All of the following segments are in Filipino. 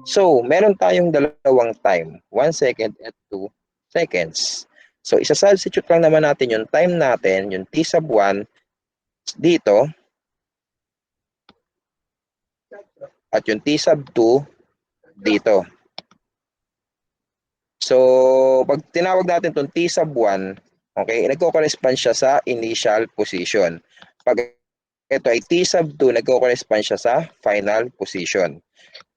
So, meron tayong dalawang time, 1 second at 2 seconds. So, isa-substitute lang naman natin yung time natin, yung t sub 1 dito, at yung t sub 2 dito. So, pag tinawag natin itong t sub 1, okay, nagko-correspond siya sa initial position. Pag ito ay t sub 2, nagko-correspond siya sa final position.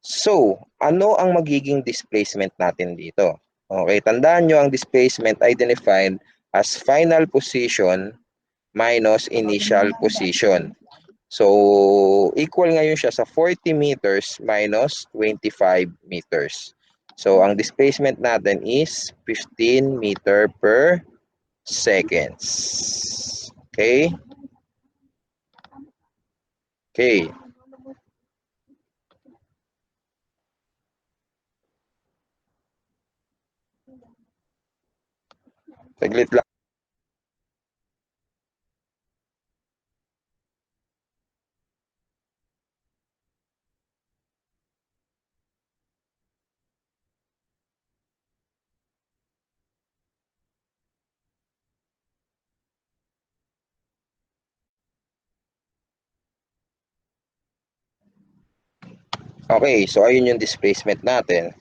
So, ano ang magiging displacement natin dito? Okay, tandaan nyo ang displacement ay defined as final position minus initial position. So, equal ngayon siya sa 40 meters minus 25 meters. So, ang displacement natin is 15 meter per seconds. Okay? Okay. Saglit lang. Okay, so ayun yung displacement natin.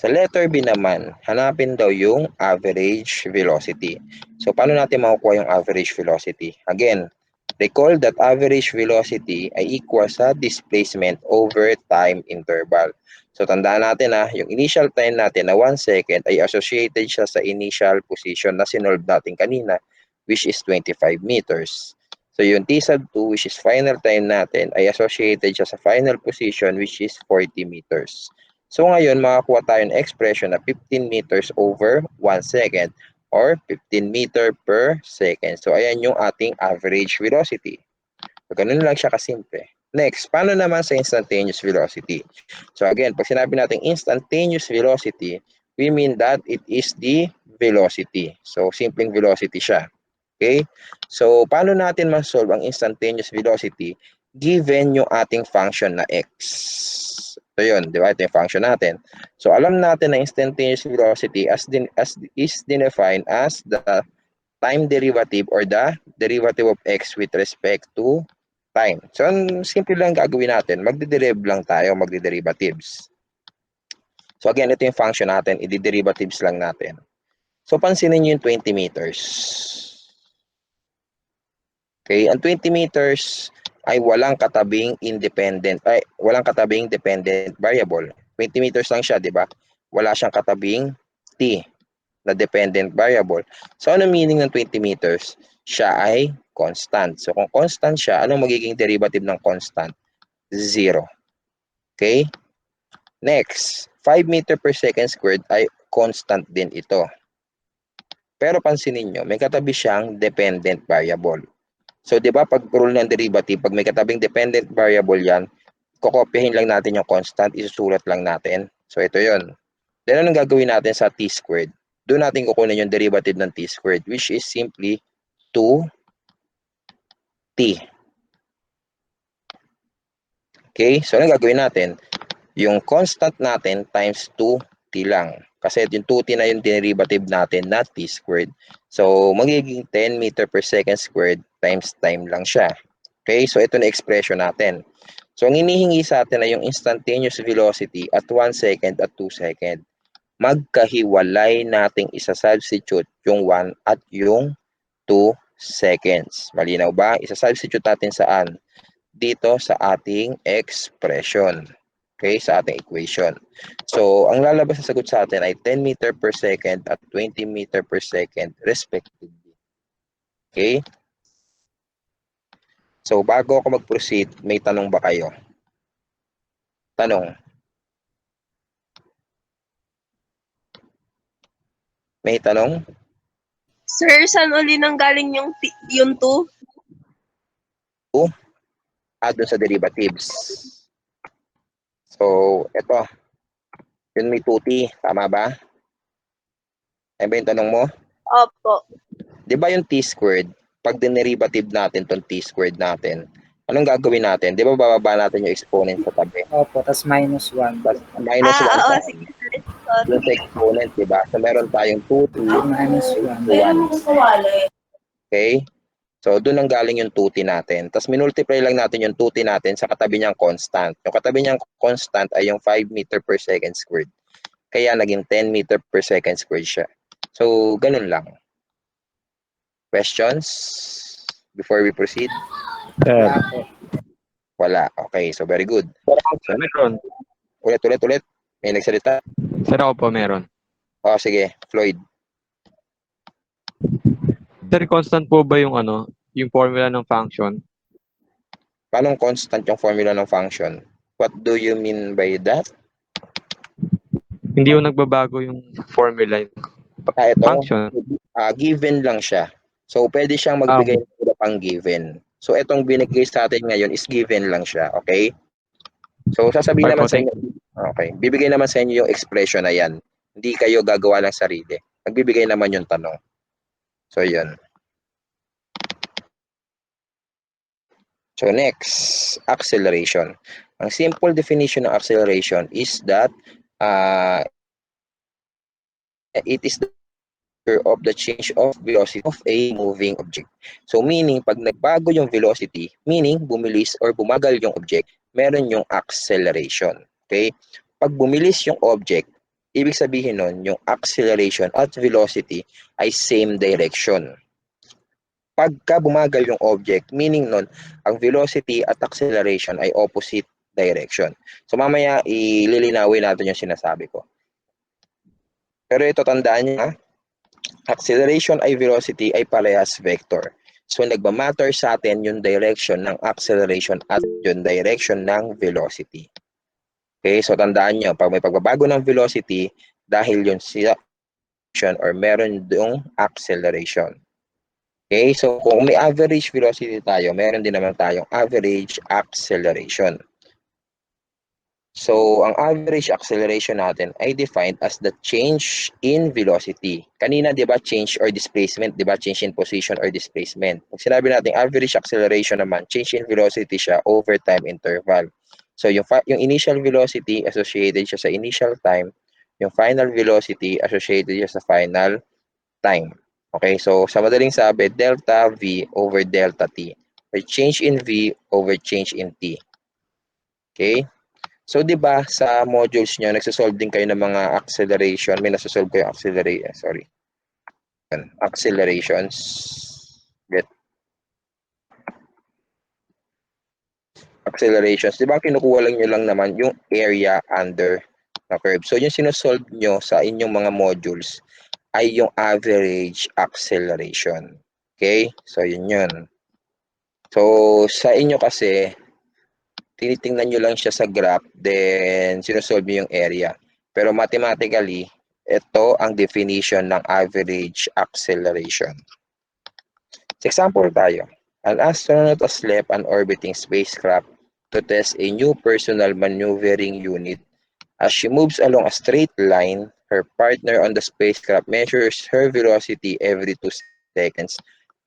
Sa letter B naman, hanapin daw yung average velocity. So, paano natin makukuha yung average velocity? Again, recall that average velocity ay equal sa displacement over time interval. So, tandaan natin yung initial time natin na 1 second ay associated siya sa initial position na sinolve natin kanina, which is 25 meters. So, yung t sub 2, which is final time natin, ay associated siya sa final position, which is 40 meters. So ngayon, makakuha tayo ng expression na 15 meters over 1 second or 15 meter per second. So ayan yung ating average velocity. So ganun lang siya kasimple. Next, paano naman sa instantaneous velocity? So again, pag sinabi natin instantaneous velocity, we mean that it is the velocity. So simpleng velocity siya. Okay? So paano natin ma-solve ang instantaneous velocity given yung ating function na x? So yun, di ba? Ito yung function natin. So alam natin na instantaneous velocity is defined as the time derivative or the derivative of x with respect to time. So ang simple lang gagawin natin, magde-derive lang tayo, magde-derivatives. So again, ito yung function natin, i-derivatives lang natin. So pansinin niyo yung 20 meters. Okay, ang 20 meters ay walang katabing dependent variable. 20 meters lang siya, di ba? Wala siyang katabing t na dependent variable. So ano meaning ng 20 meters? Siya ay constant. So kung constant siya, anong magiging derivative ng constant? 0. Okay? Next, 5 meter per second squared ay constant din ito. Pero pansinin nyo, may katabi siyang dependent variable. So, di ba, pag rule ng derivative, pag may katabing dependent variable yan, kokopyahin lang natin yung constant, isusulat lang natin. So, ito yon. Then, anong gagawin natin sa t squared? Doon natin kukunin yung derivative ng t squared, which is simply 2t. Okay? So, anong gagawin natin? Yung constant natin times 2t lang. Kasi yung 2t na yung derivative natin na t squared. So, magiging 10 meter per second squared times time lang siya. Okay? So, ito na expression natin. So, ang hinihingi sa atin ay yung instantaneous velocity at 1 second at 2 second. Magkahiwalay nating isa-substitute yung 1 at yung 2 seconds. Malinaw ba? Isa-substitute natin saan? Dito sa ating expression. Okay, sa ating equation. So, ang lalabas na sagot sa atin ay 10 meter per second at 20 meter per second respectively. Okay? So, bago ako mag-proceed, may tanong ba kayo? Tanong. May tanong? Sir, saan uli nang galing yung 2? Doon sa derivatives. So, ito. Yun may 2t. Tama ba? Ano ba yung tanong mo? Opo. Di ba yung t squared, pag dinerivative natin tong t squared natin, anong gagawin natin? Di ba bababa natin yung exponent sa tabi? Opo, tas minus 1. Tapos minus 1 Oo, tayo. sige, sir. Sorry. Yung sa exponent, di ba? So meron tayong 2t Minus 1. 1. Okay? So, doon ang galing yung 2t natin. Tapos, minultiply lang natin yung 2t natin sa katabi niyang constant. Yung katabi niyang constant ay yung 5 meter per second squared. Kaya, naging 10 meter per second squared siya. So, ganun lang. Questions before we proceed? Wala po. Wala. Okay, so very good. Sir, meron. Ulit. May nagsalita? Sir, ako po meron. O, sige. Floyd. Sir, constant po ba yung yung formula ng function? Paano constant yung formula ng function? What do you mean by that? Hindi yung nagbabago yung formula yung Ito, function. given lang siya. So, pwede siyang magbigay ng iba pang given. So, itong binigay sa atin ngayon is given lang siya. Okay? So, sasabihin Okay naman po, sa inyo, okay, bibigay naman sa inyo yung expression na yan. Hindi kayo gagawa ng sarili. Magbibigay naman yung tanong. So, yun. So, next, acceleration. Ang simple definition ng acceleration is that it is the of the change of velocity of a moving object. So, meaning, pag nagbago yung velocity, meaning, bumilis or bumagal yung object, meron yung acceleration. Okay? Pag bumilis yung object, ibig sabihin nun, yung acceleration at velocity ay same direction. Pagka bumagal yung object, meaning nun, ang velocity at acceleration ay opposite direction. So, mamaya, ililinawin natin yung sinasabi ko. Pero ito, tandaan niyo, acceleration ay velocity ay parehas vector. So, nagmamatter sa atin yung direction ng acceleration at yung direction ng velocity. Okay, so tandaan nyo, pag may pagbabago ng velocity, dahil yun siya or meron yung acceleration. Okay, so kung may average velocity tayo, meron din naman tayong average acceleration. So, ang average acceleration natin ay defined as the change in velocity. Kanina, di ba, change or displacement, di ba, change in position or displacement. Pag sinabi natin average acceleration naman, change in velocity siya over time interval. So, yung initial velocity associated siya sa initial time, yung final velocity associated siya sa final time. Okay, so sa madaling sabi, delta V over delta T, or change in V over change in T. Okay? So, di ba, sa modules nyo, nagsasolve din kayo ng mga acceleration. May nasasolve kayo accelerations. Get. Accelerations. Di ba, kinukuha lang nyo lang naman yung area under the curve. So, yung sinosolve nyo sa inyong mga modules ay yung average acceleration. Okay? So, yun yun. So, sa inyo kasi, tinitingnan nyo lang siya sa graph, then sinosolve nyo yung area. Pero mathematically, ito ang definition ng average acceleration. Sa example tayo, an astronaut has left an orbiting spacecraft to test a new personal maneuvering unit. As she moves along a straight line, her partner on the spacecraft measures her velocity every 2 seconds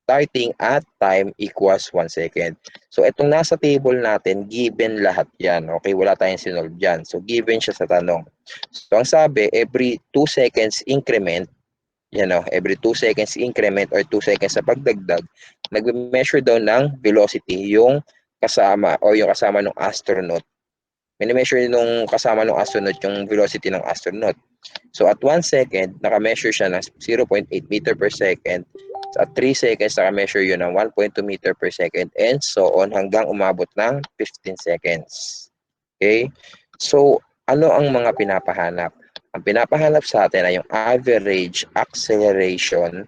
starting at time equals 1 second. So, itong nasa table natin, given lahat yan. Okay, wala tayong sinolve dyan. So, given siya sa tanong. So, ang sabi, every 2 seconds increment, every 2 seconds increment or 2 seconds sa pagdagdag, nag-measure daw ng velocity yung kasama o yung kasama ng astronaut. Mini-measure nung kasama ng astronaut yung velocity ng astronaut. So, at 1 second, naka-measure siya ng 0.8 meter per second. At 3 seconds, naka-measure yun ng 1.2 meter per second and so on hanggang umabot ng 15 seconds. Okay? So, ano ang mga pinapahanap? Ang pinapahanap sa atin ay yung average acceleration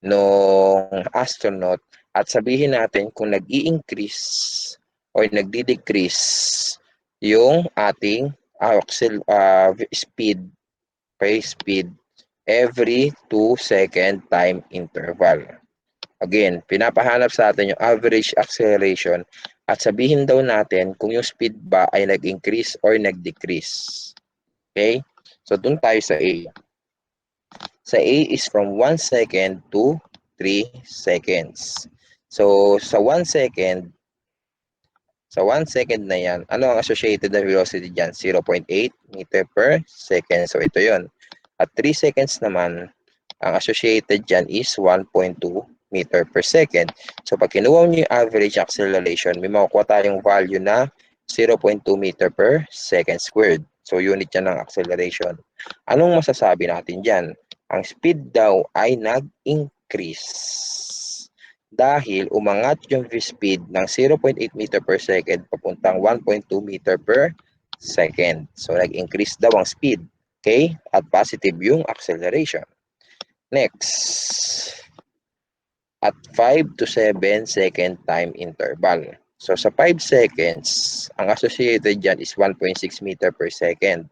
ng astronaut at sabihin natin kung nag-i-increase or nagdi-decrease yung ating speed, okay, speed every 2 second time interval. Again, pinapahanap sa atin yung average acceleration at sabihin daw natin kung yung speed ba ay nag-increase or nag-decrease. Okay? So, dun tayo sa A. Sa A is from 1 second to 3 seconds. So, sa 1 second, Sa 1 second na yan, ano ang associated na velocity dyan? 0.8 meter per second. So ito yon. At 3 seconds naman, ang associated dyan is 1.2 meter per second. So pag kinuha nyo yung average acceleration, may makukuha tayong value na 0.2 meter per second squared. So unit yan ng acceleration. Anong masasabi natin dyan? Ang speed daw ay nag-increase. Dahil umangat yung v-speed ng 0.8 meter per second papuntang 1.2 meter per second. So nag-increase daw ang speed. Okay? At positive yung acceleration. Next. At 5 to 7 second time interval. So sa 5 seconds, ang associated dyan is 1.6 meter per second.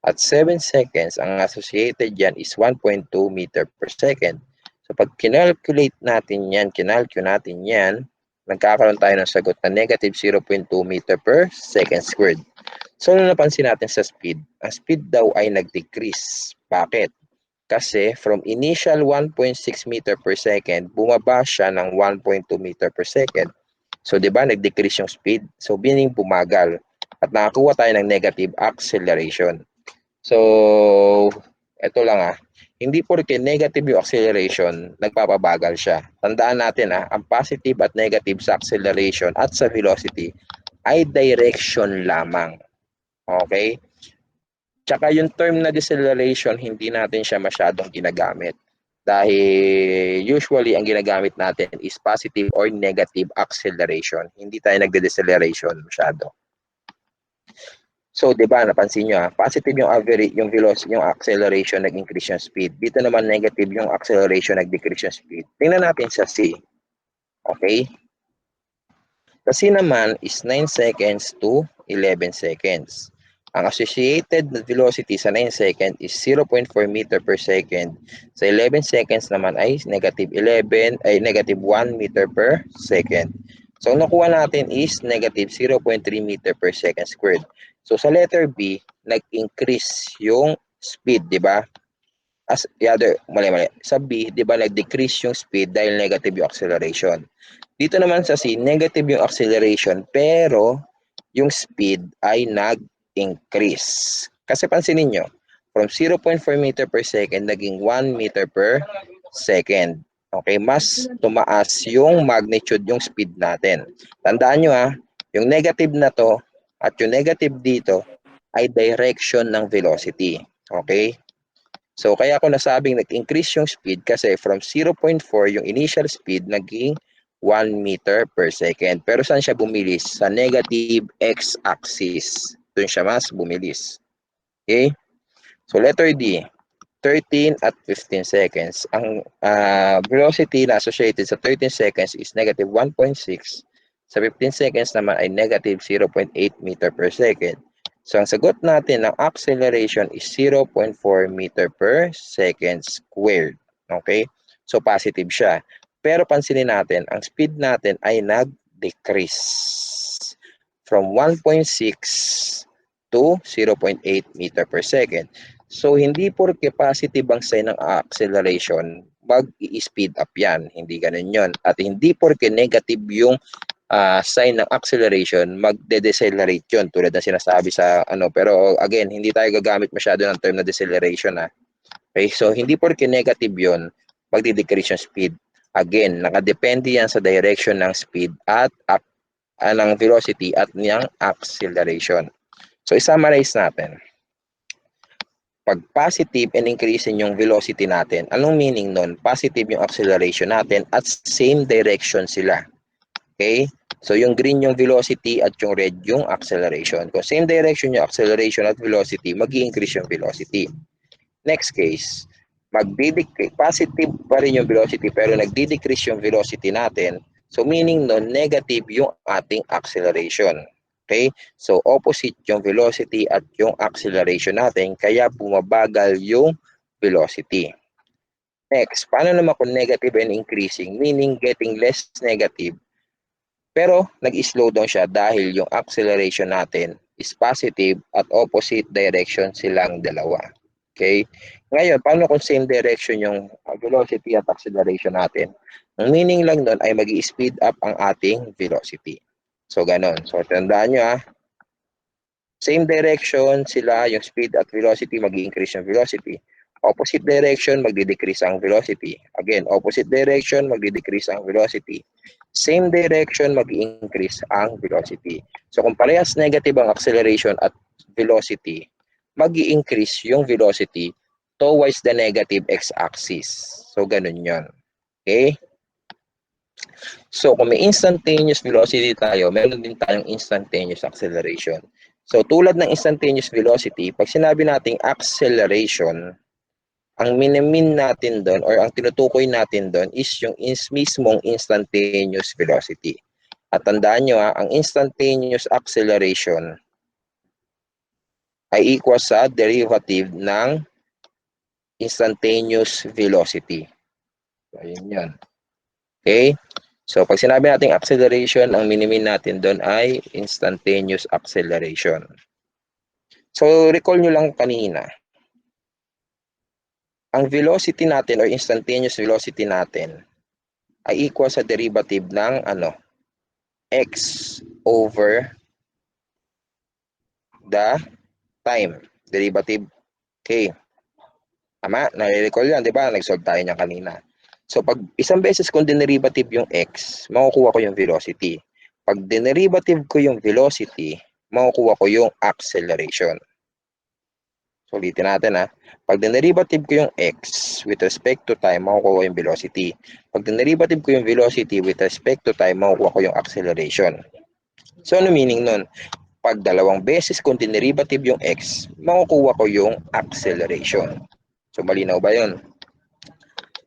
At 7 seconds, ang associated dyan is 1.2 meter per second. So pag kinalculate natin yan, nagkakaroon tayo ng sagot na negative 0.2 meter per second squared. So ano napansin natin sa speed? Ang speed daw ay nag-decrease. Bakit? Kasi from initial 1.6 meter per second, bumaba siya ng 1.2 meter per second. So, di ba, nag-decrease yung speed. So, meaning bumagal. At nakakuha tayo ng negative acceleration. So, eto lang Hindi porke negative yung acceleration, nagpapabagal siya. Tandaan natin ang positive at negative sa acceleration at sa velocity ay direction lamang. Okay? Tsaka yung term na deceleration, hindi natin siya masyadong ginagamit. Dahil usually ang ginagamit natin is positive or negative acceleration. Hindi tayo nagde-deceleration masyado. So, 'di ba, napansin niyo positive yung average, yung velocity, yung acceleration, nag-increase yung speed. Dito naman negative yung acceleration, nag-decrease yung speed. Tingnan natin sa C. Okay? Sa C naman is 9 seconds to 11 seconds. Ang associated velocity sa 9 seconds is 0.4 meter per second. Sa 11 seconds naman ay negative 1 meter per second. So, ang nakuha natin is negative 0.3 meter per second squared. So, sa letter B, nag-increase yung speed, di ba? Mali. Sa B, di ba, nag-decrease yung speed dahil negative yung acceleration. Dito naman sa C, negative yung acceleration, pero yung speed ay nag-increase. Kasi pansinin nyo, from 0.4 meter per second, naging 1 meter per second. Okay, mas tumaas yung magnitude, yung speed natin. Tandaan nyo yung negative na to at yung negative dito ay direction ng velocity. Okay? So, kaya ako nasabing nag-increase yung speed kasi from 0.4 yung initial speed naging 1 meter per second. Pero saan siya bumilis? Sa negative x-axis. Doon siya mas bumilis. Okay? So, letter D, 13 at 15 seconds. Ang velocity na associated sa 13 seconds is negative 1.6. Sa 15 seconds naman ay negative 0.8 meter per second. So, ang sagot natin ng acceleration is 0.4 meter per second squared. Okay? So, positive siya. Pero pansinin natin, ang speed natin ay nag-decrease from 1.6 to 0.8 meter per second. So, hindi porke positive ang sign ng acceleration, mag-i-speed up yan. Hindi ganun yun. At hindi porke negative yung sign ng acceleration, magde-decelerate yun. Tulad na sinasabi sa Pero again, hindi tayo gagamit masyado ng term na deceleration. Okay? So, hindi porke negative yun, magde-decrease yung speed. Again, nakadepende yan sa direction ng speed at ng velocity at niyang acceleration. So, i-summarize natin. Pag positive and increasing yung velocity natin, anong meaning nun? Positive yung acceleration natin at same direction sila. Okay? So, yung green yung velocity at yung red yung acceleration. Kung same direction yung acceleration at velocity, mag-i-increase yung velocity. Next case, positive pa rin yung velocity pero nagdi-decrease yung velocity natin. So, meaning nun, negative yung ating acceleration. Okay? So, opposite yung velocity at yung acceleration natin, kaya bumabagal yung velocity. Next, paano naman kung negative and increasing? Meaning, getting less negative. Pero, nag-slow down siya dahil yung acceleration natin is positive at opposite direction silang dalawa. Okay? Ngayon, paano kung same direction yung velocity at acceleration natin? Ang meaning lang doon ay mag-i-speed up ang ating velocity. So, ganon. So, tandaan nyo same direction sila, yung speed at velocity, mag-increase yung velocity. Opposite direction, magdi-decrease ang velocity. Again, opposite direction, magdi-decrease ang velocity. Same direction, mag-increase ang velocity. So, kung parehas negative ang acceleration at velocity, mag-increase yung velocity towards the negative x-axis. So, ganun yon. Okay? So, kung may instantaneous velocity tayo, meron din tayong instantaneous acceleration. So, tulad ng instantaneous velocity, pag sinabi nating acceleration, ang minimin natin doon or ang tinutukoy natin doon is yung mismong instantaneous velocity. At tandaan nyo ang instantaneous acceleration ay equal sa derivative ng instantaneous velocity. So, ayun yan. Okay? So, pag sinabi natin acceleration, ang minimin natin doon ay instantaneous acceleration. So, recall nyo lang kanina, ang velocity natin or instantaneous velocity natin ay equal sa derivative ng x over the time. Derivative k. Tama? Nare-recall yan, di ba? Nag-solve tayo niyan kanina. So, pag isang beses kung dinerivative yung x, makukuha ko yung velocity. Pag dinerivative ko yung velocity, makukuha ko yung acceleration. So, ulitin natin Pag dinerivative ko yung x with respect to time, makukuha ko yung velocity. Pag dinerivative ko yung velocity with respect to time, makukuha ko yung acceleration. So, ano meaning nun? Pag dalawang beses kung dinerivative yung x, makukuha ko yung acceleration. So, malinaw ba yun?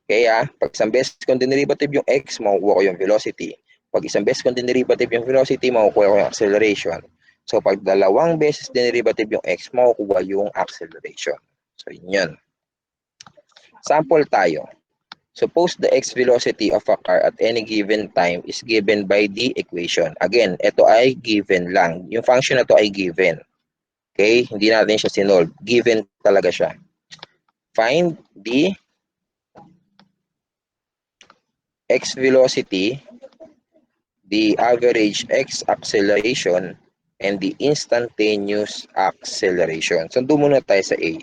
Kaya, pag isang beses kung dinerivative yung x, makukuha ko yung velocity. Pag isang beses kung dinerivative yung velocity, makukuha ko yung acceleration. So, pag dalawang beses dinerivative yung x, makukuha yung acceleration. So, yun yun. Sample tayo. Suppose the x velocity of a car at any given time is given by the equation. Again, ito ay given lang. Yung function na to ay given. Okay? Hindi natin siya sinolve. Given talaga siya. Find the x velocity, the average x acceleration, and the instantaneous acceleration. So, doon muna tayo sa A.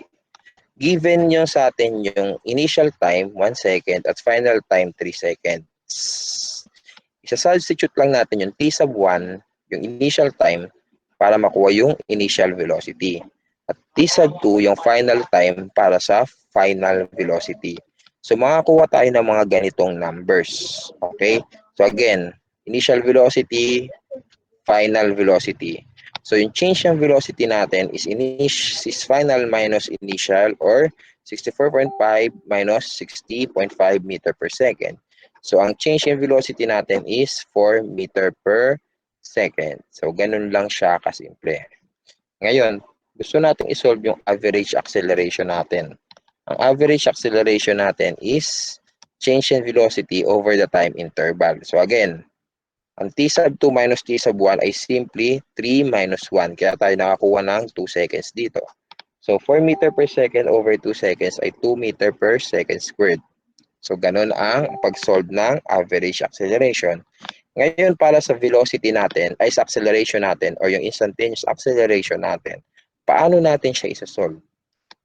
Given nyo sa atin yung initial time, 1 second, at final time, 3 seconds. Isa-substitute lang natin yung t sub 1, yung initial time, para makuha yung initial velocity. At t sub 2, yung final time, para sa final velocity. So, makakuha tayo ng mga ganitong numbers. Okay? So, again, initial velocity, final velocity. So, yung change ng velocity natin is final minus initial or 64.5 minus 60.5 meter per second. So, ang change in velocity natin is 4 meter per second. So, ganun lang siya kasimple. Ngayon, gusto natin isolve yung average acceleration natin. Ang average acceleration natin is change in velocity over the time interval. So again, ang t sub 2 minus t sub 1 ay simply 3 minus 1. Kaya tayo nakakuha ng 2 seconds dito. So 4 meter per second over 2 seconds ay 2 meter per second squared. So ganun ang pag-solve ng average acceleration. Ngayon, para sa velocity natin, ay sa acceleration natin or yung instantaneous acceleration natin, paano natin siya isa-solve?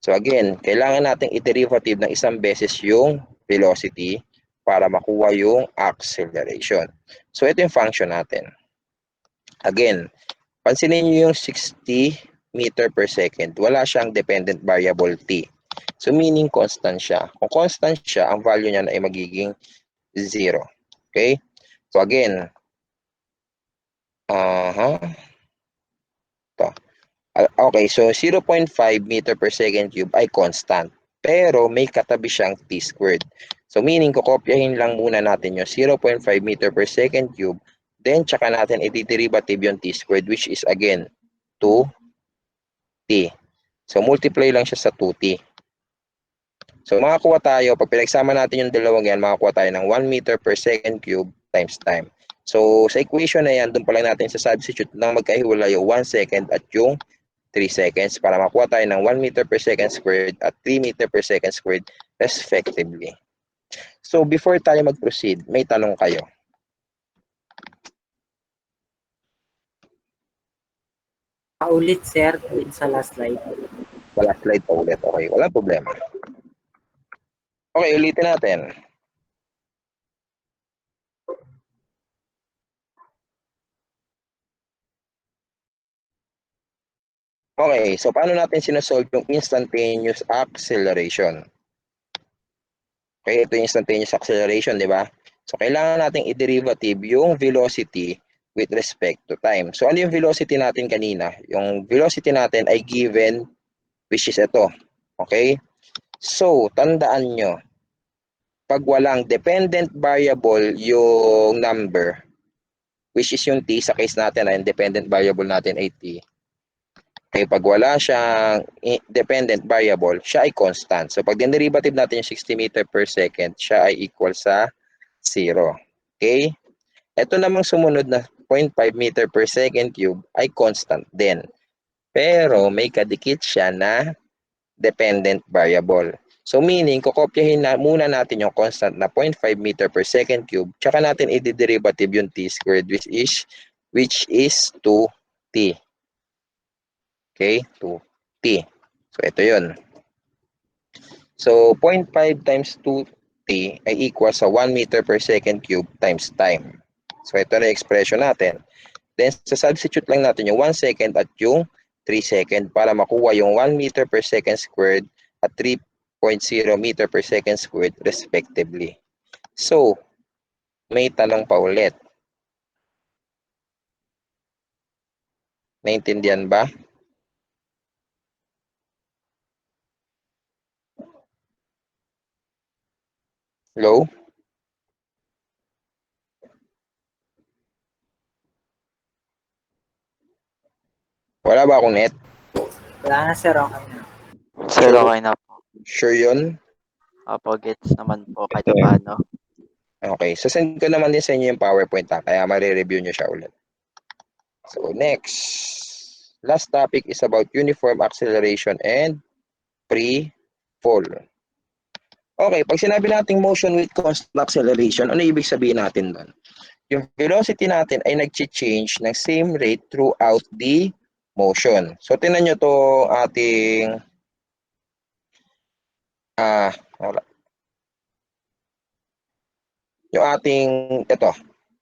So again, kailangan nating i-derivative ng isang beses yung velocity para makuha yung acceleration. So ito yung function natin. Again, pansinin niyo yung 60 meter per second. Wala siyang dependent variable t. So meaning constant siya. Kung constant siya, ang value niya ay magiging 0. Okay? So again, okay, so 0.5 meter per second cube ay constant. Pero may katabi siyang t squared. So meaning, kokopyahin lang muna natin yung 0.5 meter per second cube. Then, tsaka natin i-derivative yung t squared, which is again, 2t. So multiply lang siya sa 2t. So makakuha tayo, pag pinagsama natin yung dalawang yan, makakuha tayo ng 1 meter per second cube times time. So sa equation na yan, doon pa lang natin sa substitute ng magkahiwalay yung 1 second at yung 3 seconds para makuha tayo ng 1 meter per second squared at 3 meter per second squared respectively. So before tayo mag-proceed, may tanong kayo. Paulit, sir, dun sa last slide. Wala slide pa ulit. Okay, walang problema. Okay, ulitin natin. Okay, so paano natin sinasolve yung instantaneous acceleration? Okay, ito yung instantaneous acceleration, di ba? So, kailangan nating i-derivative yung velocity with respect to time. So, ano yung velocity natin kanina? Yung velocity natin ay given, which is ito. Okay? So, tandaan nyo, pag walang dependent variable yung number, which is yung t, sa case natin, ang dependent variable natin ay t. Okay, pag wala siyang dependent variable, siya ay constant. So, pag derivative natin yung 60 meter per second, siya ay equal sa 0. Okay? Ito namang sumunod na 0.5 meter per second cube ay constant din. Pero may kadikit siya na dependent variable. So meaning, kukopyahin na muna natin yung constant na 0.5 meter per second cube, tsaka natin i-derivative yung t squared, which is 2t. Okay? 2t. So ito yun. So 0.5 times 2t ay equal sa 1 meter per second cube times time. So ito na yung expression natin. Then substitute lang natin yung 1 second at yung 3 second para makuha yung 1 meter per second squared at 3.0 meter per second squared respectively. So, may tanong pa ulit. Naintindihan ba? Hello? Wala ba akong net? Wala na, sir, okay na. Sir, okay na po. Sure yun? Opo, gets naman po kahit paano. Okay. So, send ko naman din sa inyo yung PowerPoint kaya marireview nyo siya ulit. So, next. Last topic is about uniform acceleration and free fall. Okay, pag sinabi nating motion with constant acceleration, ano ibig sabihin natin doon? Yung velocity natin ay nag-change ng same rate throughout the motion. So, tingnan nyo to ating yung ating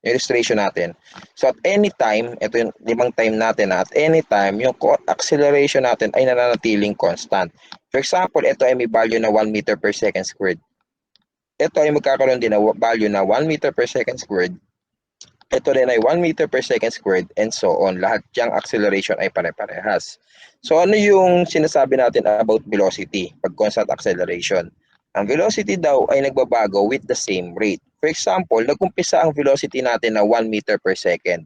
illustration natin. So, at any time, ito yung 5 time natin, at any time, yung acceleration natin ay nananatiling constant. For example, ito ay may value na 1 meter per second squared. Ito ay magkakaroon din na value na 1 meter per second squared. Ito rin ay 1 meter per second squared and so on. Lahat diyang acceleration ay pare-parehas. So ano yung sinasabi natin about velocity pag constant acceleration? Ang velocity daw ay nagbabago with the same rate. For example, nag-umpisa ang velocity natin na 1 meter per second.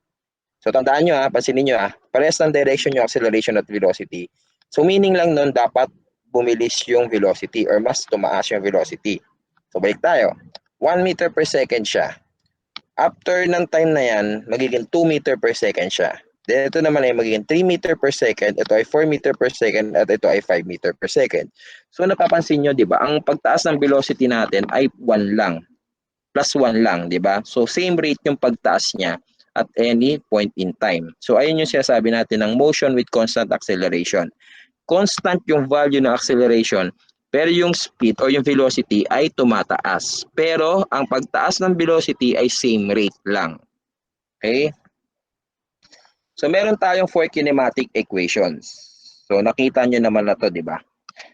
So tandaan nyo pansinin nyo parehas ng direction yung acceleration at velocity. So meaning lang nun dapat bumilis yung velocity or mas tumaas yung velocity. So balik tayo. 1 meter per second siya. After ng time na yan, magiging 2 meter per second siya. Then ito naman ay magiging 3 meter per second, ito ay 4 meter per second, at ito ay 5 meter per second. So napapansin nyo, di ba, ang pagtaas ng velocity natin ay 1 lang. Plus 1 lang, di ba? So same rate yung pagtaas niya at any point in time. So ayun yung sinasabi natin ng motion with constant acceleration. Constant yung value ng acceleration, pero yung speed o yung velocity ay tumataas. Pero ang pagtaas ng velocity ay same rate lang. Okay? So meron tayong 4 kinematic equations. So nakita nyo naman na to, di ba?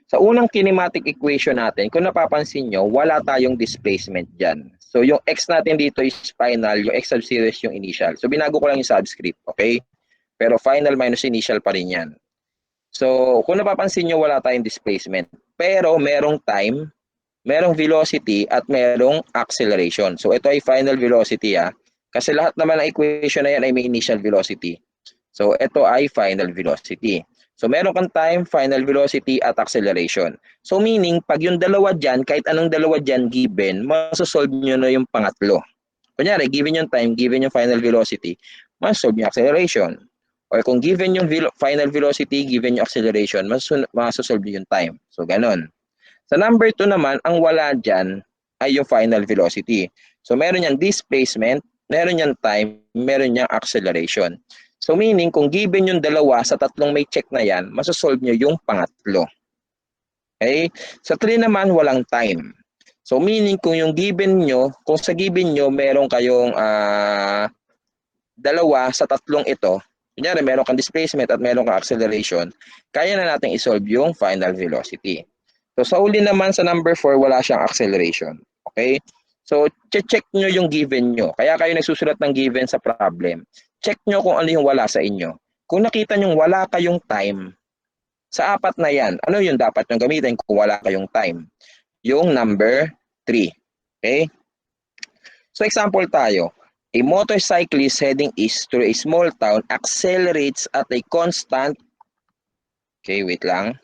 Sa unang kinematic equation natin, kung napapansin nyo, wala tayong displacement dyan. So yung x natin dito is final, yung x sub 0 is yung initial. So binago ko lang yung subscript, okay? Pero final minus initial pa rin yan. So, kung napapansin nyo, wala tayong displacement. Pero, merong time, merong velocity, at merong acceleration. So, ito ay final velocity, Kasi lahat naman ng equation na yan ay may initial velocity. So, ito ay final velocity. So, meron kang time, final velocity, at acceleration. So, meaning, pag yung dalawa dyan, kahit anong dalawa dyan given, masasolve nyo na yung pangatlo. Kunyari, given yung time, given yung final velocity, masasolve yung acceleration. Or kung given yung final velocity, given yung acceleration, masasolve yung time. So, ganon. Sa number 2 naman, ang wala dyan ay yung final velocity. So, meron niyang displacement, meron niyang time, meron niyang acceleration. So meaning, kung given yung dalawa sa tatlong may check na yan, masosolve nyo yung pangatlo. Okay? Sa 3 naman, walang time. So meaning, kung yung given nyo, kung sa given nyo, meron kayong dalawa sa tatlong ito, kunyari meron kang displacement at meron kang acceleration, kaya na natin isolve yung final velocity. So sa uli naman sa number 4, wala siyang acceleration. Okay? So check nyo yung given nyo. Kaya kayo nagsusulat ng given sa problem. Check nyo kung ano yung wala sa inyo. Kung nakita nyo wala kayong time, sa 4 na yan, ano yung dapat nyo gamitin kung wala kayong time? Yung number 3. Okay? So example tayo. A motorcyclist heading east through a small town accelerates at a constant. Okay, wait lang.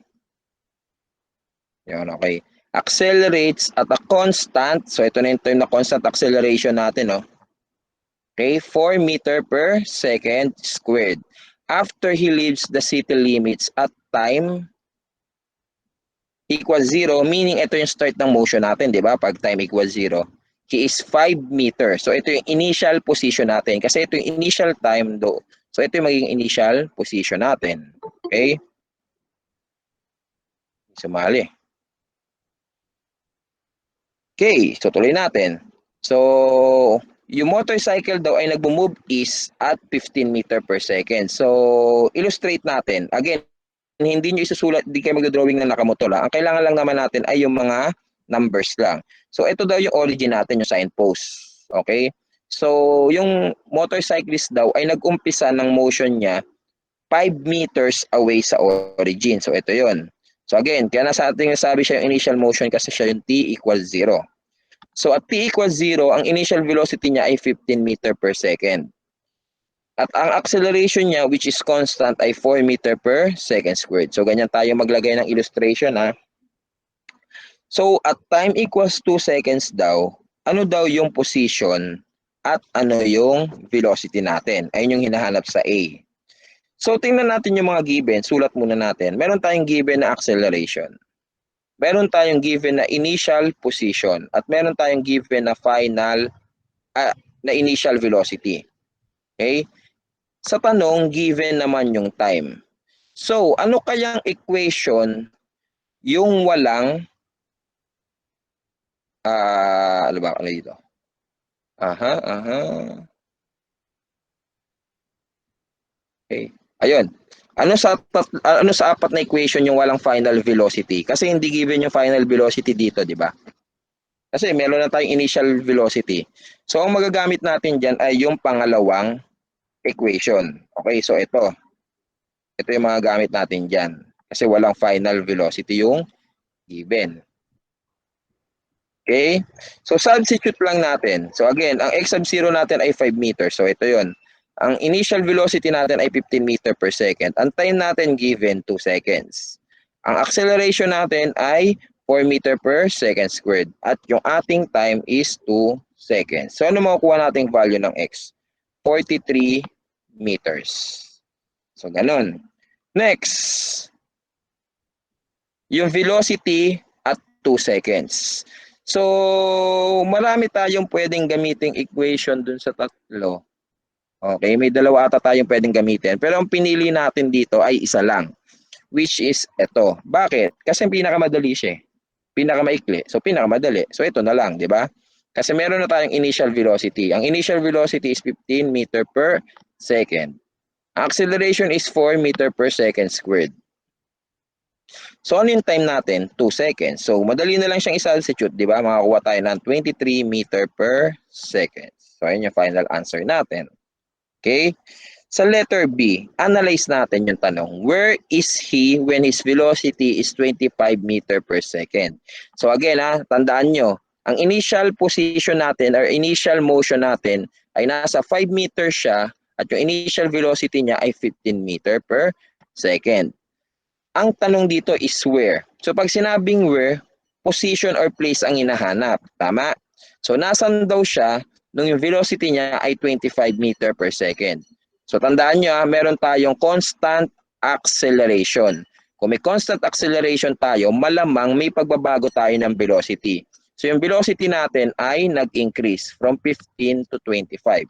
Yan, okay. Accelerates at a constant. So ito na yung term na constant acceleration natin, no? Okay, 4 meter per second squared. After he leaves the city limits at time equals 0, meaning ito yung start ng motion natin, di ba? Pag time equals 0. He is 5 meters. So ito yung initial position natin. Kasi ito yung initial time do. So ito yung magiging initial position natin. Okay? Sumali. Okay, so tuloy natin. So, yung motorcycle daw ay nagbo-move east at 15 meter per second. So, illustrate natin. Again, hindi nyo isusulat, hindi kayo mag-drawing na nakamotor lang. Ang kailangan lang naman natin ay yung mga numbers lang. So, ito daw yung origin natin, yung signpost. Okay? So, yung motorcyclist daw ay nag-umpisa ng motion niya 5 meters away sa origin. So, ito yon. So, again, kaya nasa ating nasabi siya yung initial motion kasi siya yung t equals 0. So, at t equals 0, ang initial velocity niya ay 15 meter per second. At ang acceleration niya, which is constant, ay 4 meter per second squared. So, ganyan tayo maglagay ng illustration, ha. So, at time equals 2 seconds daw, ano daw yung position at ano yung velocity natin? Ayun yung hinahanap sa A. So, tingnan natin yung mga given. Sulat muna natin. Meron tayong given na acceleration. Meron tayong given na initial position. At meron tayong given na final, na initial velocity. Okay? Sa tanong, given naman yung time. So, ano kayang equation yung walang ano ba? Ano dito? Okay. Ayun. Ano sa 4 na equation yung walang final velocity? Kasi hindi given yung final velocity dito, di ba? Kasi meron na tayong initial velocity. So, ang magagamit natin diyan ay yung pangalawang equation. Okay, so ito. Ito yung mga gamit natin diyan. Kasi walang final velocity yung given. Okay? So, substitute lang natin. So, again, ang x sub 0 natin ay 5 meters. So, ito yon. Ang initial velocity natin ay 15 meter per second. Ang time natin given, 2 seconds. Ang acceleration natin ay 4 meter per second squared. At yung ating time is 2 seconds. So, ano makukuha nating value ng x? 43 meters. So, ganun. Next, yung velocity at 2 seconds. So, marami tayong pwedeng gamiting equation dun sa tatlo. Okay, may dalawa ata tayong pwedeng gamitin. Pero ang pinili natin dito ay isa lang, which is ito. Bakit? Kasi pinakamadali siya. Pinakamaikli. So, pinakamadali. So, ito na lang, di ba? Kasi meron na tayong initial velocity. Ang initial velocity is 15 meter per second. Acceleration is 4 meter per second squared. So, ano yung time natin? 2 seconds. So, madali na lang siyang i-substitute, di ba? Makakuha tayo ng 23 meter per second. So, ayun yung final answer natin. Okay? Sa letter B, analyze natin yung tanong. Where is he when his velocity is 25 meter per second? So, again, tandaan nyo, ang initial position natin or initial motion natin ay nasa 5 meters siya at yung initial velocity niya ay 15 meter per second. Ang tanong dito is where. So pag sinabing where, position or place ang hinahanap. Tama? So nasan daw siya nung yung velocity niya ay 25 meter per second. So tandaan nyo, meron tayong constant acceleration. Kung may constant acceleration tayo, malamang may pagbabago tayo ng velocity. So yung velocity natin ay nag-increase from 15 to 25.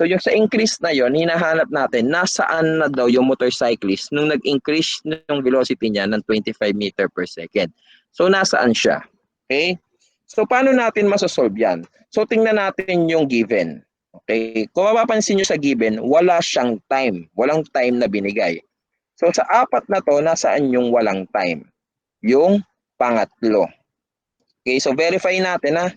So yung sa increase na yon, hinahanap natin nasaan na daw yung motorcyclist nung nag-increase yung velocity niya ng 25 meter per second. So nasaan siya? Okay? So paano natin masosolve yan? So tingnan natin yung given. Okay? Kung mapapansin nyo sa given, wala siyang time. Walang time na binigay. So sa apat na to, nasaan yung walang time? Yung pangatlo. Okay, so verify natin ha.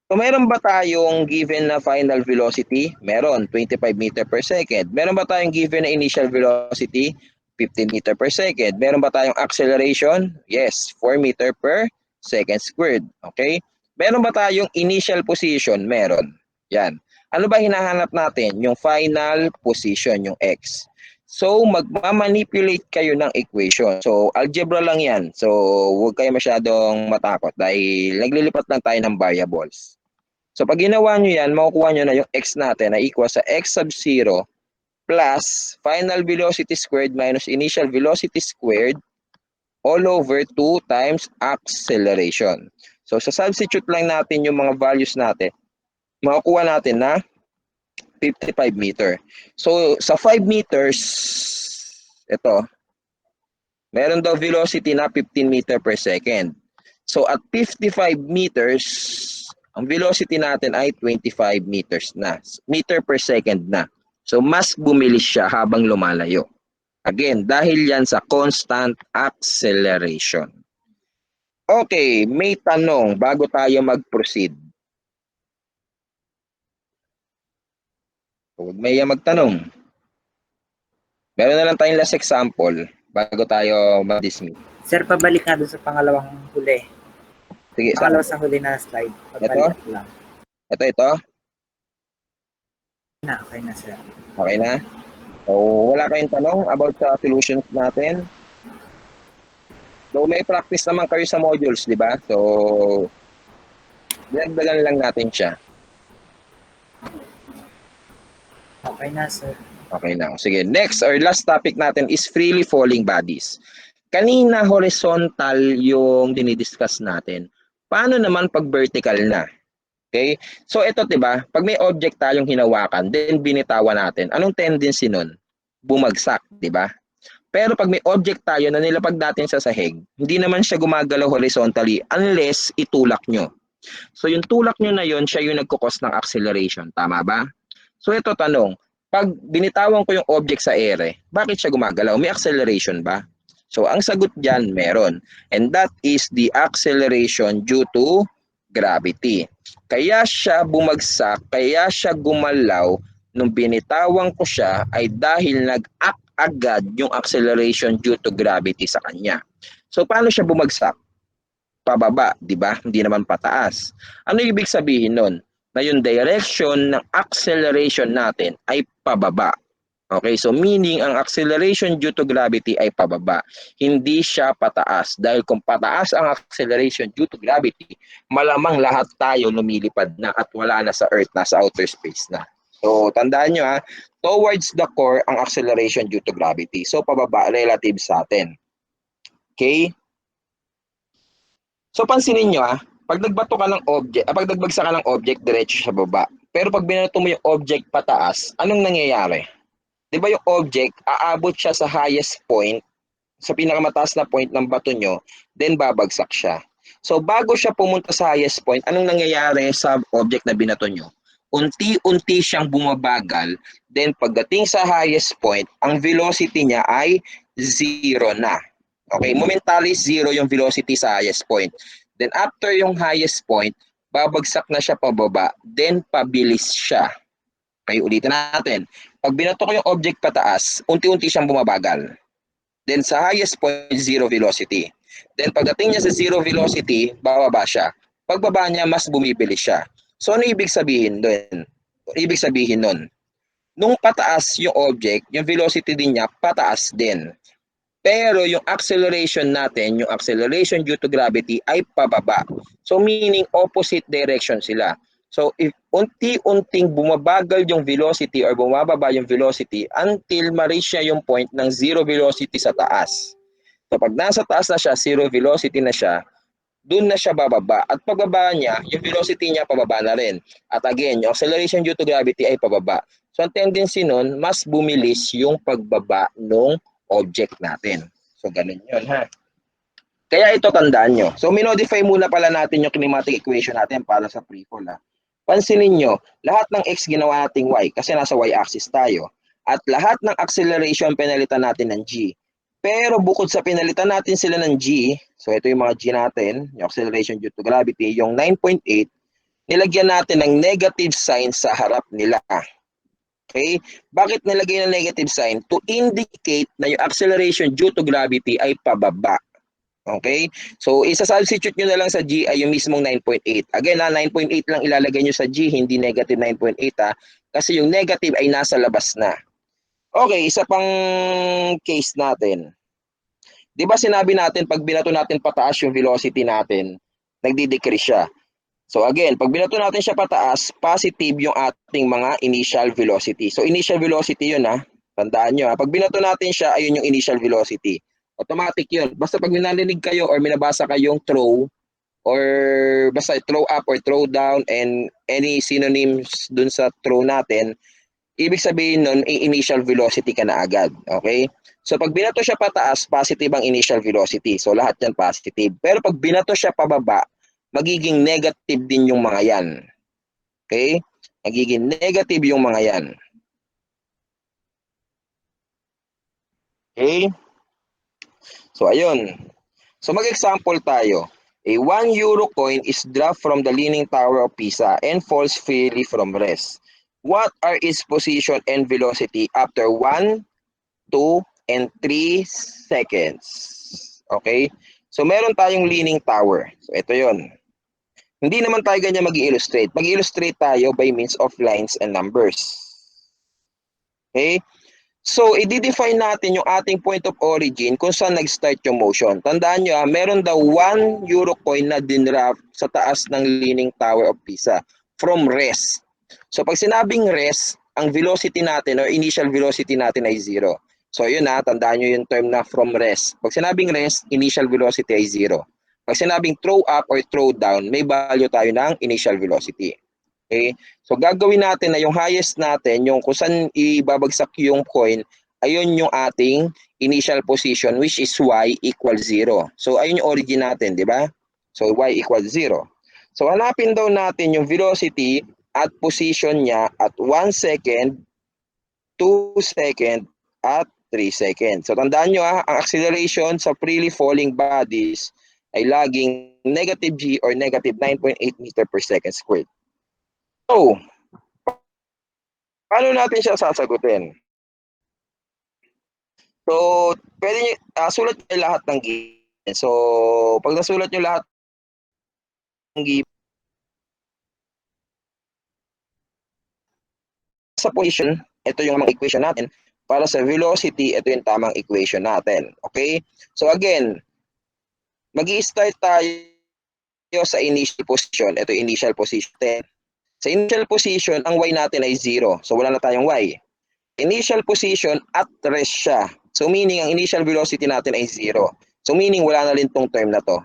So meron ba tayong given na final velocity? Meron, 25 meter per second. Meron ba tayong given na initial velocity? 15 meter per second. Meron ba tayong acceleration? Yes, 4 meter per second squared. Okay? Meron ba tayong initial position? Meron. Yan. Ano ba hinahanap natin? Yung final position, yung x. So, magmamanipulate kayo ng equation. So, algebra lang yan. So, huwag kayo masyadong matakot dahil naglilipat lang tayo ng variables. So, pag ginawa nyo yan, makukuha nyo na yung x natin na equal sa x sub 0 plus final velocity squared minus initial velocity squared all over 2 times acceleration. So, sa substitute lang natin yung mga values natin, makukuha natin na 55 meter. So, sa 5 meters, ito, meron daw velocity na 15 meter per second. So, at 55 meters, ang velocity natin ay 25 meters na, meter per second na. So, mas bumilis siya habang lumalayo. Again, dahil yan sa constant acceleration. Okay, may tanong bago tayo mag-proceed. Huwag may magtanong. Meron na lang tayong last example bago tayo mag-dismiss. Sir, pabalik na doon sa pangalawang huli. Sige, Pangalawa sa huli na slide. Pabalik lang. ito. Okay na, sir. Okay na? So, wala kayong tanong about sa solutions natin? So, may practice naman kayo sa modules, di ba? So, dinagdagan lang natin siya. Okay na, sir. Okay na. Sige, next or last topic natin is freely falling bodies. Kanina horizontal yung dinidiscuss natin. Paano naman pag vertical na? Okay? So ito 'di ba? Pag may object tayong hinawakan, then binitawan natin. Anong tendency nun? Bumagsak, 'di ba? Pero pag may object tayo na nilapag natin sa sahig, hindi naman siya gumagalaw horizontally unless itulak nyo. So yung tulak nyo na yon, siya yung nagkukos ng acceleration. Tama ba? So ito tanong, pag binitawan ko yung object sa ere, bakit siya gumagalaw? May acceleration ba? So ang sagot dyan, meron. And that is the acceleration due to gravity. Kaya siya bumagsak, kaya siya gumalaw nung binitawan ko siya ay dahil nag-act agad yung acceleration due to gravity sa kanya. So paano siya bumagsak? Pababa, di ba? Hindi naman pataas. Ano ibig sabihin nun? Na yung direction ng acceleration natin ay pababa. Okay, so meaning ang acceleration due to gravity ay pababa. Hindi siya pataas. Dahil kung pataas ang acceleration due to gravity, malamang lahat tayo lumilipad na at wala na sa Earth, nasa outer space na. So, tandaan nyo ha, towards the core ang acceleration due to gravity. So, pababa relative sa atin. Okay? So, pansinin nyo ha, pag nagbato ka ng object, pag nagbagsak ka ng object, diretso sa baba. Pero pag binato mo yung object pataas, anong nangyayari? Di ba yung object, aabot siya sa highest point, sa pinakamataas na point ng bato nyo, then babagsak siya. So, bago siya pumunta sa highest point, anong nangyayari sa object na binato nyo? Unti-unti siyang bumabagal, then pagdating sa highest point, ang velocity niya ay 0 na. Okay, momentarily 0 yung velocity sa highest point. Then after yung highest point, babagsak na siya pababa, then pabilis siya. Okay, ulitin natin. Pag binato ko yung object pataas, unti-unti siyang bumabagal. Then sa highest point, 0 velocity. Then pagdating niya sa 0 velocity, bababa siya. Pagbaba niya, mas bumibilis siya. So ano ibig sabihin doon? Ibig sabihin nun, nung pataas yung object, yung velocity din niya pataas din. Pero yung acceleration natin, yung acceleration due to gravity ay pababa. So meaning opposite direction sila. So if unti-unting bumabagal yung velocity or bumababa yung velocity until ma-reach siya yung point ng 0 velocity sa taas. So pag nasa taas na siya, 0 velocity na siya, dun na siya bababa. At pagbaba niya, yung velocity niya pababa na rin. At again, yung acceleration due to gravity ay pababa. So ang tendency nun, mas bumilis yung pagbaba ng object natin. So ganun yun ha. Kaya ito tandaan nyo. So minodify muna pala natin yung kinematic equation natin para sa free fall ha. Pansinin nyo, lahat ng x ginawa nating y kasi nasa y-axis tayo. At lahat ng acceleration pinalitan natin ng g. Pero bukod sa pinalitan natin sila ng g, so ito yung mga g natin, yung acceleration due to gravity, yung 9.8, nilagyan natin ng negative sign sa harap nila. Okay? Bakit nilagay ng negative sign? To indicate na yung acceleration due to gravity ay pababa. Okay? So, isa-substitute nyo na lang sa G ay yung mismong 9.8. Again, 9.8 lang ilalagay nyo sa G, hindi negative 9.8 kasi yung negative ay nasa labas na. Okay, isa pang case natin. Di ba sinabi natin, pag binato natin pataas yung velocity natin, nagdi-decrease siya. So again, pag binato natin siya pataas, positive yung ating mga initial velocity. So initial velocity yun tandaan nyo pag binato natin siya, ayun yung initial velocity. Automatic yun. Basta pag minaninig kayo or minabasa kayong throw or basta throw up or throw down and any synonyms dun sa throw natin, ibig sabihin nun, initial velocity ka na agad. Okay? So pag binato siya pataas, positive ang initial velocity. So lahat yan positive. Pero pag binato siya pababa, magiging negative din yung mga yan. Okay? Magiging negative yung mga yan. Okay? So, ayun. So, mag-example tayo. A 1 euro coin is dropped from the Leaning Tower of Pisa and falls freely from rest. What are its position and velocity after 1, 2, and 3 seconds? Okay? So, meron tayong Leaning Tower. So, ito yon. Hindi naman tayo ganyan mag-illustrate. Mag-illustrate tayo by means of lines and numbers. Okay? So, i-define natin yung ating point of origin kung saan nag-start yung motion. Tandaan nyo meron daw 1 euro coin na dinrap sa taas ng Leaning Tower of Pisa from rest. So, pag sinabing rest, ang velocity natin or initial velocity natin ay 0. So, yun tandaan nyo yung term na from rest. Pag sinabing rest, initial velocity ay 0. Pag sinabing throw up or throw down, may value tayo ng initial velocity. Okay? So gagawin natin na yung highest natin, yung kung saan ibabagsak yung coin, ayun yung ating initial position which is y equals 0. So ayun yung origin natin, di ba? So y equals 0. So hanapin daw natin yung velocity at position niya at 1 second, 2 second, at 3 seconds. So tandaan nyo ang acceleration sa freely falling bodies ay laging negative g or negative 9.8 meter per second squared. So, paano natin siya sasagutin? So, pwede nyo, sulat nyo lahat ng given. So, pag nasulat nyo lahat ng given, sa position, ito yung mga equation natin. Para sa velocity, ito yung tamang equation natin. Okay? So, again, mag-i-start tayo sa initial position. Ito yung initial position. Sa initial position, ang y natin ay 0. So, wala na tayong y. Initial position at rest siya. So, meaning, ang initial velocity natin ay 0. So, meaning, wala na rin tong term na to.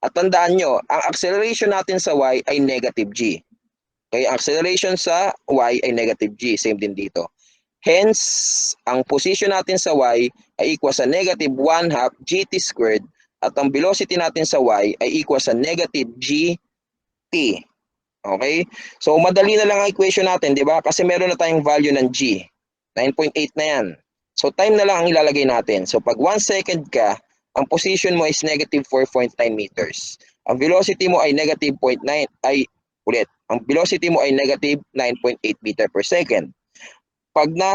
At tandaan nyo, ang acceleration natin sa y ay negative g. Okay, acceleration sa y ay negative g. Same din dito. Hence, ang position natin sa y ay equal sa negative 1/2 gt squared at ang velocity natin sa y ay equal sa negative gt. Okay? So, madali na lang ang equation natin, di ba? Kasi meron na tayong value ng g. 9.8 na yan. So, time na lang ang ilalagay natin. So, pag 1 second ka, ang position mo is negative 4.9 meters. Ang velocity mo ay negative 0.9, ang velocity mo ay negative 9.8 meter per second. Pag 2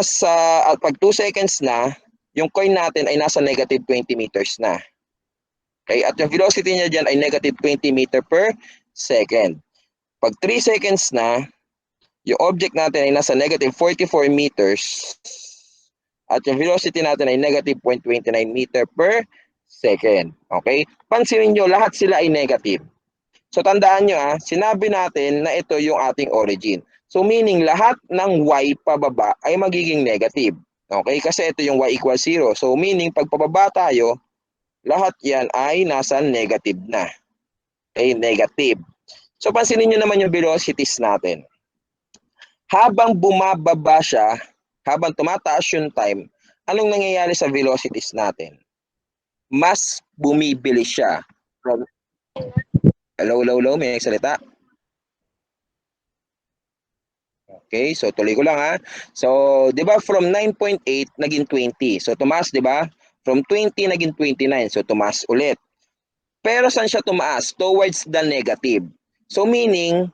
seconds na, yung coin natin ay nasa negative 20 meters na. Okay? At yung velocity niya dyan ay negative 20 meter per second. Pag 3 seconds na, yung object natin ay nasa negative 44 meters at yung velocity natin ay negative 0.29 meter per second. Okay? Pansinin nyo, lahat sila ay negative. So tandaan nyo sinabi natin na ito yung ating origin. So meaning lahat ng y pababa ay magiging negative. Okay? Kasi ito yung y equals 0. So meaning pag pababa tayo, lahat yan ay nasa negative na. Okay, negative. So pansinin nyo naman yung velocities natin. Habang bumababa siya, habang tumataas yung time, anong nangyayari sa velocities natin? Mas bumibilis siya. Hello, hello, hello, may salita? Okay, so tuloy ko lang ha. So, 'di ba from 9.8 naging 20. So tumaas, 'di ba? From 20 naging 29. So tumaas ulit. Pero saan siya tumaas? Towards the negative. So meaning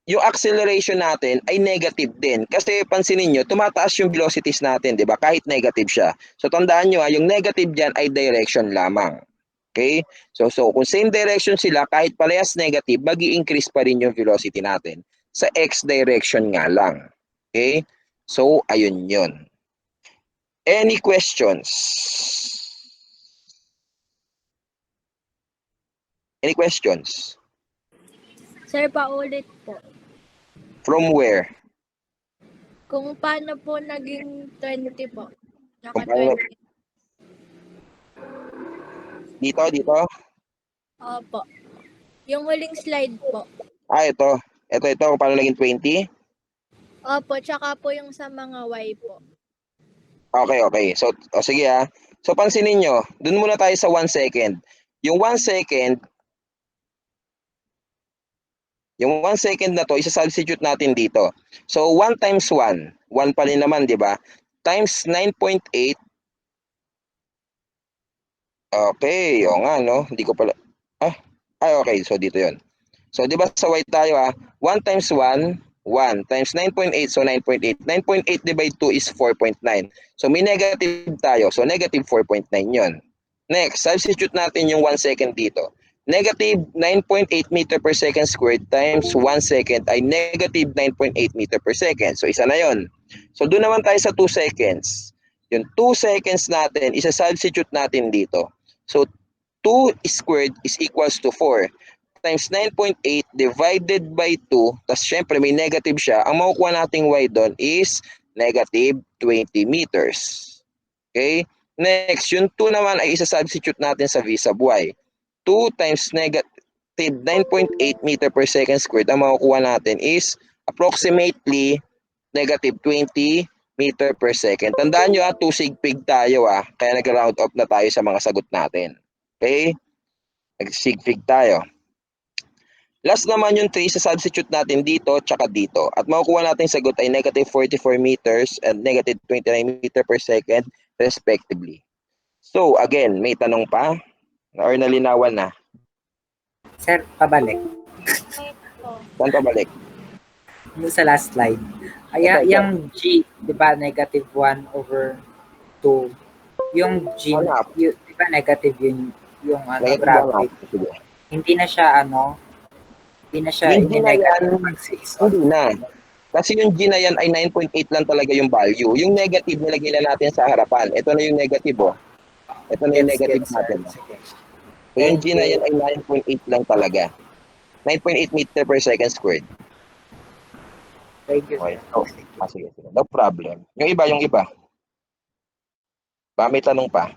yung acceleration natin ay negative din. Kasi pansinin nyo, tumataas yung velocities natin, di ba? Kahit negative siya. So tandaan nyo, yung negative dyan ay direction lamang. Okay? So kung same direction sila, kahit parehas negative, magi-increase pa rin yung velocity natin. Sa x direction nga lang. Okay? So, ayun yun. Any questions? Any questions? Sir, paulit po. From where? Kung paano po naging 20 po. Kung Tsaka paano- 20. Dito? Opo. Yung huling slide po. Ito. Ito. Kung paano naging 20? Opo, tsaka po yung sa mga Y po. Okay. So, sige ha. So, pansinin nyo, dun muna tayo sa 1 second. Yung 1 second, na to, isa-substitute natin dito. So, 1 times 1, 1 pa rin naman, di ba? Times 9.8. Okay, o nga, no? Hindi ko pala, okay, so dito yon. So, di ba sa y tayo 1 times 1, 1 times 9.8, so 9.8. 9.8 divide 2 is 4.9. So, may negative tayo. So, negative 4.9 yon. Next, substitute natin yung 1 second dito. Negative 9.8 meter per second squared times 1 second ay negative 9.8 meter per second. So, isa na yon. So, doon naman tayo sa 2 seconds. Yung 2 seconds natin, isa-substitute natin dito. So, 2 squared is equals to 4 times 9.8 divided by 2, tapos syempre may negative siya, ang makukuha nating y doon is negative 20 meters. Okay? Next, yung 2 naman ay isa-substitute natin sa v sub y. 2 times negative 9.8 meter per second squared, ang makukuha natin is approximately negative 20 meter per second. Tandaan nyo 2 sigpig tayo kaya nag-round off na tayo sa mga sagot natin. Okay? Nag-sigfig tayo. Last naman yung 3, sa substitute natin dito tsaka dito. At makukuha natin sagot ay negative 44 meters and negative 29 meter per second respectively. So again, may tanong pa? Or nalinawan na? Sir, pabalik. Saan pa balik? Yung sa last slide. Kaya Ito. yung G, di ba, negative 1 over 2. Yung G, Wala. di ba, negative yung Negative gravity. lang. Sige. Hindi na siya, Hindi na negative yan. mag-6. Hindi na. Kasi yung G na yan ay 9.8 lang talaga yung value. Yung negative nilagay na natin sa harapan. Ito na yung negative Ito na yung negative natin. So yung G na yan ay 9.8 lang talaga. 9.8 meter per second squared. Thank you, Okay. sir. Sige. No problem. Yung iba. May tanong pa?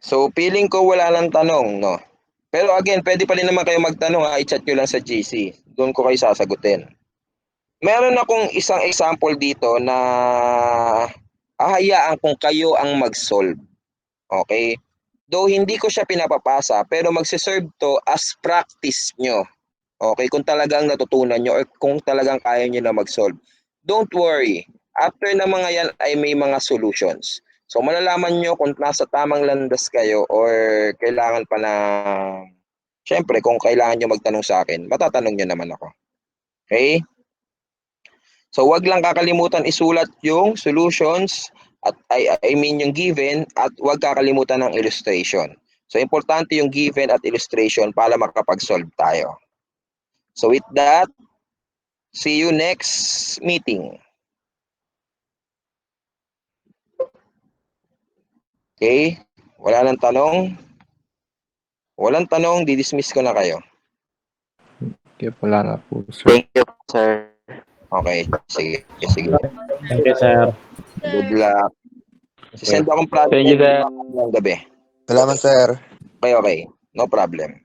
So, feeling ko wala nang tanong, no? Pero again, pwede pa rin naman kayo magtanong i-chat nyo lang sa GC. Doon ko kayo sasagutin. Meron akong isang example dito na hahayaan kung kayo ang mag-solve. Okay? Though hindi ko siya pinapapasa, pero magsiserve to as practice nyo. Okay? Kung talagang natutunan nyo or kung talagang kaya nyo na mag-solve. Don't worry. After na mga yan ay may mga solutions. So malalaman nyo kung nasa tamang landas kayo or kailangan pa na, syempre kung kailangan nyo magtanong sa akin, matatanong nyo naman ako. Okay? So wag lang kakalimutan isulat yung solutions at I mean yung given at wag kakalimutan ng illustration. So importante yung given at illustration para makapag-solve tayo. So with that, See you next meeting. Okay? Wala nang tanong? Walang tanong, di-dismiss ko na kayo. Okay, wala na po, sir. Thank you po, sir. Okay, sige. Thank you, sir. Good luck. Sisend akong project Thank you, sir. ng gabi. Salamat, sir. Okay. No problem.